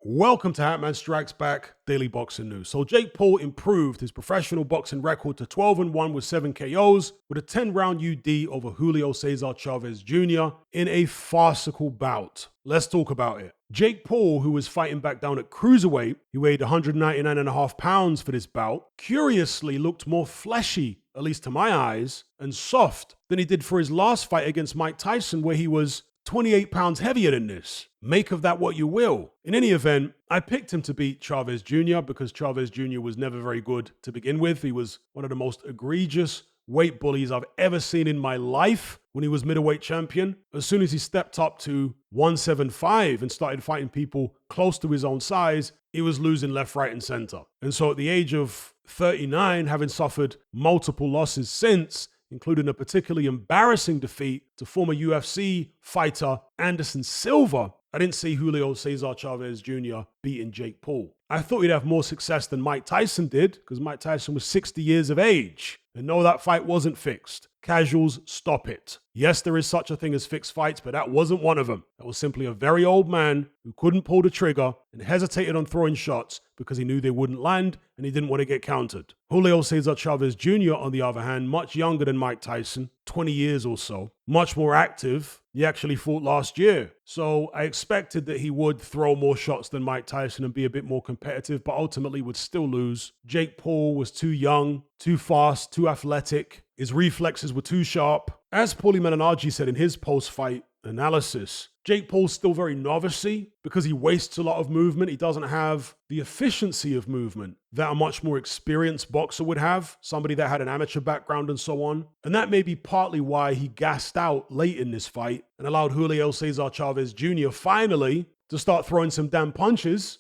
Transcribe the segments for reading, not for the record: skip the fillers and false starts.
Welcome to Hatman Strikes Back Daily Boxing News. So Jake Paul improved his professional boxing record to 12-1 with 7 KOs with a 10-round UD over Julio Cesar Chavez Jr. in a farcical bout. Let's talk about it. Jake Paul, who was fighting back down at cruiserweight, he weighed 199.5 pounds for this bout, curiously looked more fleshy, at least to my eyes, and soft than he did for his last fight against Mike Tyson, where he was 28 pounds heavier than this. Make of that what you will. In any event, I picked him to beat Chavez Jr. because Chavez Jr. was never very good to begin with. He was one of the most egregious weight bullies I've ever seen in my life when he was middleweight champion. As soon as he stepped up to 175 and started fighting people close to his own size, he was losing left, right, and center. And so at the age of 39, having suffered multiple losses since, including a particularly embarrassing defeat to former UFC fighter Anderson Silva, I didn't see Julio Cesar Chavez Jr. beating Jake Paul. I thought he'd have more success than Mike Tyson did, because Mike Tyson was 60 years of age. And no, that fight wasn't fixed. Casuals, stop it. Yes, there is such a thing as fixed fights, but that wasn't one of them. That was simply a very old man who couldn't pull the trigger and hesitated on throwing shots because he knew they wouldn't land and he didn't want to get countered. Julio Cesar Chavez Jr., on the other hand, much younger than Mike Tyson, 20 years or so, much more active. He actually fought last year. So I expected that he would throw more shots than Mike Tyson and be a bit more competitive, but ultimately would still lose. Jake Paul was too young, too fast, too athletic. His reflexes were too sharp. As Paulie Malignaggi said in his post-fight analysis, Jake Paul's still very novice-y because he wastes a lot of movement. He doesn't have the efficiency of movement that a much more experienced boxer would have, somebody that had an amateur background and so on. And that may be partly why he gassed out late in this fight and allowed Julio Cesar Chavez Jr. finally to start throwing some damn punches.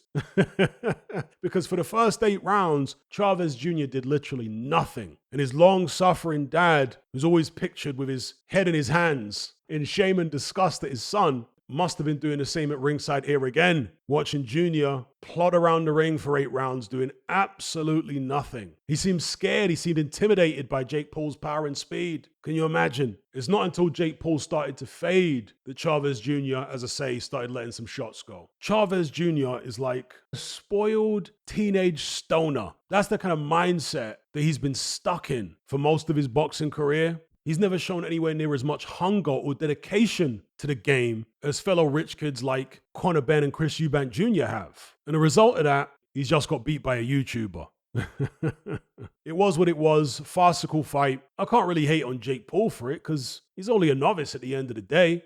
Because for the first 8 rounds, Chavez Jr. did literally nothing. And his long-suffering dad, who's always pictured with his head in his hands, in shame and disgust at his son, must have been doing the same at ringside here again, watching Junior plod around the ring for 8 rounds, doing absolutely nothing. He seemed scared. He seemed intimidated by Jake Paul's power and speed. Can you imagine? It's not until Jake Paul started to fade that Chavez Jr., as I say, started letting some shots go. Chavez Jr. is like a spoiled teenage stoner. That's the kind of mindset that he's been stuck in for most of his boxing career. He's never shown anywhere near as much hunger or dedication to the game as fellow rich kids like Conor Benn and Chris Eubank Jr. have. And the result of that, he's just got beat by a YouTuber. It was what it was, farcical fight. I can't really hate on Jake Paul for it because he's only a novice at the end of the day.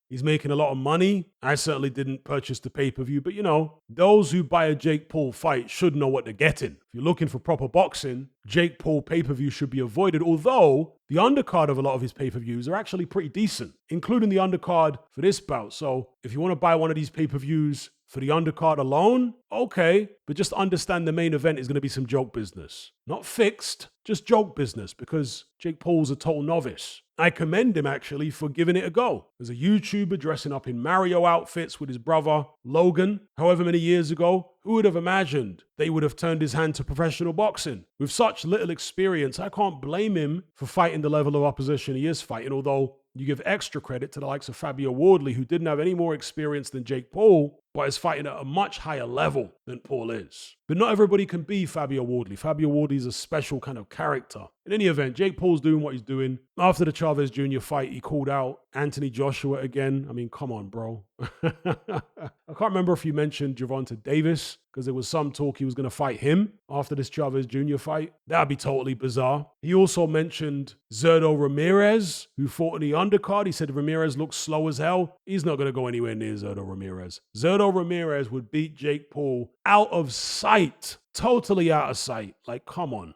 He's making a lot of money. I certainly didn't purchase the pay-per-view, but you know, those who buy a Jake Paul fight should know what they're getting. If you're looking for proper boxing, Jake Paul pay-per-view should be avoided, although the undercard of a lot of his pay-per-views are actually pretty decent, including the undercard for this bout. So if you want to buy one of these pay-per-views for the undercard alone, okay, but just understand the main event is going to be some joke business. Not fixed, just joke business, because Jake Paul's a total novice. I commend him, actually, for giving it a go. As a YouTuber dressing up in Mario outfits with his brother, Logan, however many years ago, who would have imagined that he would have turned his hand to professional boxing? With such little experience, I can't blame him for fighting the level of opposition he is fighting, although you give extra credit to the likes of Fabio Wardley, who didn't have any more experience than Jake Paul, but is fighting at a much higher level than Paul is. But not everybody can be Fabio Wardley. Fabio Wardley is a special kind of character. In any event, Jake Paul's doing what he's doing. After the Chavez Jr. fight, he called out Anthony Joshua again. I mean, come on, bro. I can't remember if you mentioned Gervonta Davis, because there was some talk he was going to fight him after this Chavez Jr. fight. That'd be totally bizarre. He also mentioned Zurdo Ramirez, who fought in the undercard. He said Ramirez looks slow as hell. He's not going to go anywhere near Zurdo Ramirez. Zurdo Ramirez would beat Jake Paul out of sight. Totally out of sight. Like, come on.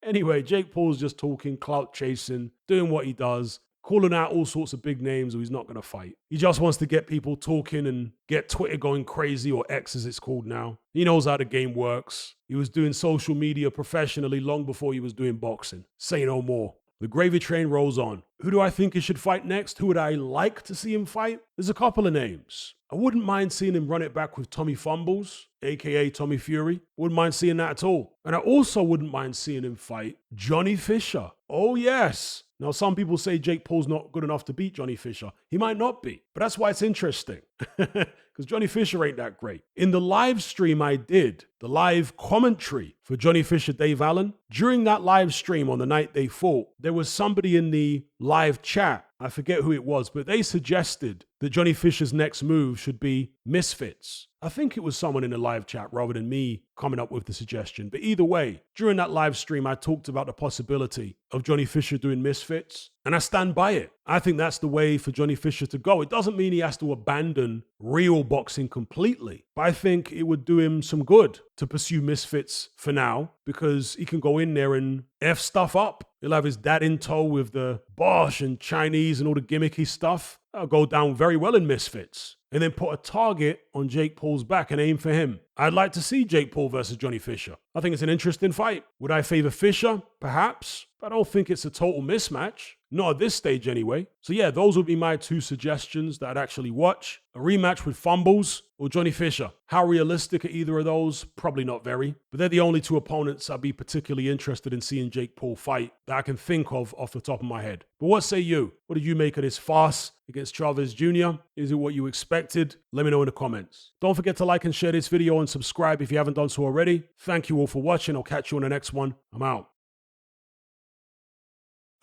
Anyway, Jake Paul's just talking, clout chasing, doing what he does, calling out all sorts of big names who he's not going to fight. He just wants to get people talking and get Twitter going crazy, or X as it's called now. He knows how the game works. He was doing social media professionally long before he was doing boxing. Say no more. The gravy train rolls on. Who do I think he should fight next? Who would I like to see him fight? There's a couple of names. I wouldn't mind seeing him run it back with Tommy Fumbles. aka Tommy Fury. Wouldn't mind seeing that at all. And I also wouldn't mind seeing him fight Johnny Fisher. Oh yes. Now some people say Jake Paul's not good enough to beat Johnny Fisher. He might not be, but that's why it's interesting. Because Johnny Fisher ain't that great. In the live stream I did, the live commentary for Johnny Fisher, Dave Allen, during that live stream on the night they fought, there was somebody in the live chat, I forget who it was, but they suggested that Johnny Fisher's next move should be Misfits. I think it was someone in the live chat rather than me coming up with the suggestion. But either way, during that live stream, I talked about the possibility of Johnny Fisher doing Misfits, and I stand by it. I think that's the way for Johnny Fisher to go. It doesn't mean he has to abandon real boxing completely, but I think it would do him some good to pursue Misfits for now, because he can go in there and F stuff up. He'll have his dad in tow with the Bosch and Chinese and all the gimmicky stuff. That'll go down very well in Misfits. And then put a target on Jake Paul's back and aim for him. I'd like to see Jake Paul versus Johnny Fisher. I think it's an interesting fight. Would I favor Fisher? Perhaps. But I don't think it's a total mismatch. Not at this stage anyway. So yeah, those would be my two suggestions that I'd actually watch. A rematch with Fumbles or Johnny Fisher. How realistic are either of those? Probably not very. But they're the only two opponents I'd be particularly interested in seeing Jake Paul fight that I can think of off the top of my head. But what say you? What did you make of this farce against Chavez Jr.? Is it what you expected? Let me know in the comments. Don't forget to like and share this video and subscribe if you haven't done so already. Thank you all for watching. I'll catch you on the next one. I'm out.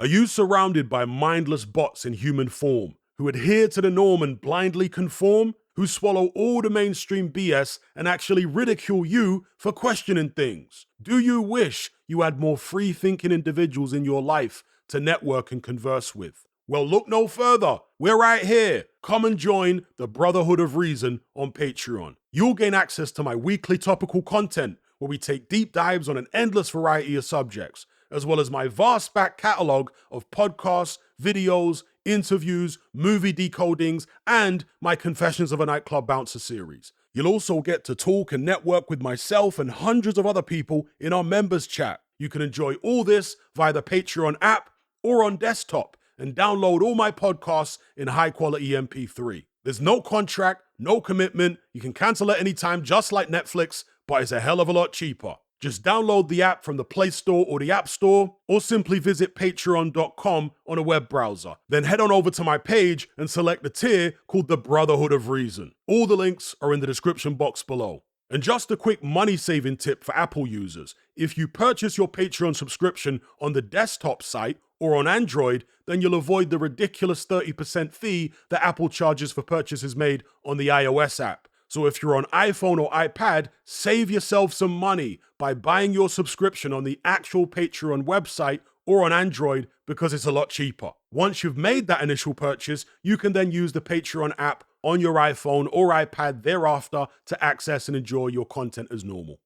Are you surrounded by mindless bots in human form who adhere to the norm and blindly conform? Who swallow all the mainstream BS and actually ridicule you for questioning things? Do you wish you had more free-thinking individuals in your life to network and converse with? Well, look no further. We're right here. Come and join the Brotherhood of Reason on Patreon. You'll gain access to my weekly topical content where we take deep dives on an endless variety of subjects, as well as my vast back catalogue of podcasts, videos, interviews, movie decodings, and my Confessions of a Nightclub Bouncer series. You'll also get to talk and network with myself and hundreds of other people in our members chat. You can enjoy all this via the Patreon app or on desktop and download all my podcasts in high-quality MP3. There's no contract, no commitment. You can cancel at any time, just like Netflix, but it's a hell of a lot cheaper. Just download the app from the Play Store or the App Store, or simply visit patreon.com on a web browser. Then head on over to my page and select the tier called the Brotherhood of Reason. All the links are in the description box below. And just a quick money-saving tip for Apple users. If you purchase your Patreon subscription on the desktop site or on Android, then you'll avoid the ridiculous 30% fee that Apple charges for purchases made on the iOS app. So if you're on iPhone or iPad, save yourself some money by buying your subscription on the actual Patreon website or on Android, because it's a lot cheaper. Once you've made that initial purchase, you can then use the Patreon app on your iPhone or iPad thereafter to access and enjoy your content as normal.